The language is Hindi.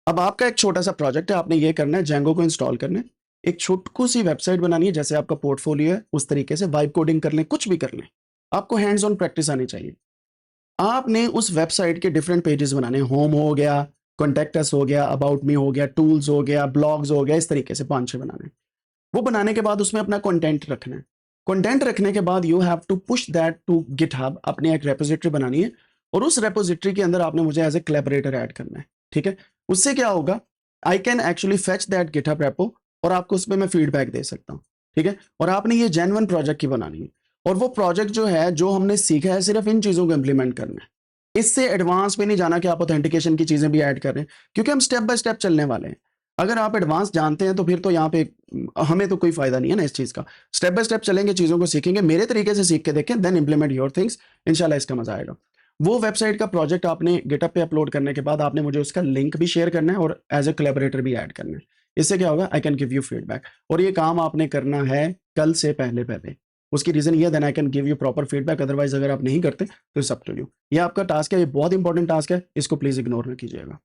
अब आपका एक छोटा सा प्रोजेक्ट है, आपने ये करना है, जेंगो को इंस्टॉल करना है, एक छोटू सी वेबसाइट बनानी है, जैसे आपका पोर्टफोलियो है उस तरीके से, वाइब कोडिंग कर लें, कुछ भी कर लें, आपको हैंड्स ऑन प्रैक्टिस आनी चाहिए। आपने उस वेबसाइट के डिफरेंट पेजेस बनाने हैं, होम हो गया, कॉन्टैक्ट अस हो गया, अबाउट मी हो गया, टूल्स हो गया, ब्लॉग्स हो गया, इस तरीके से 5-6 बनाने हैं। वो बनाने के बाद उसमें अपना कंटेंट रखना है। कंटेंट रखने के बाद you have to push that to GitHub, अपनी एक रेपोजिटरी बनानी है, और उस रेपोजिटरी के अंदर आपने मुझे एज ए कोलैबोरेटर ऐड करना है। ठीक है, उससे क्या होगा, I can actually fetch that GitHub repo, और आपको उस पर मैं फीडबैक दे सकता हूँ। ठीक है, और आपने ये जेन्युइन प्रोजेक्ट की बनानी है, और वो प्रोजेक्ट जो है, जो हमने सीखा है, सिर्फ इन चीज़ों को इंप्लीमेंट करना है। इससे एडवांस पे नहीं जाना कि आप ऑथेंटिकेशन की चीज़ें भी ऐड कर रहे हैं, क्योंकि हम स्टेप बाय स्टेप चलने वाले हैं। अगर आप एडवांस जानते हैं तो फिर तो यहाँ पे हमें तो कोई फायदा नहीं है ना इस चीज़ का। स्टेप बाय स्टेप चलेंगे, चीज़ों को सीखेंगे, मेरे तरीके से सीख के देखें, देन इंप्लीमेंट योर थिंग्स, इंशाल्लाह इसका मजा आएगा। वो वेबसाइट का प्रोजेक्ट आपने गिटहब पे अपलोड करने के बाद आपने मुझे उसका लिंक भी शेयर करना है, और एज ए कोलैबोरेटर भी ऐड करना है। इससे क्या होगा, आई कैन गिव यू फीडबैक, और ये काम आपने करना है कल से पहले पहले। उसकी रीजन ये, then I can give you proper feedback, otherwise अगर आप नहीं करते तो इट्स अप टू यू। ये आपका टास्क है, ये बहुत इंपॉर्टेंट टास्क है, इसको प्लीज इग्नोर ना कीजिएगा।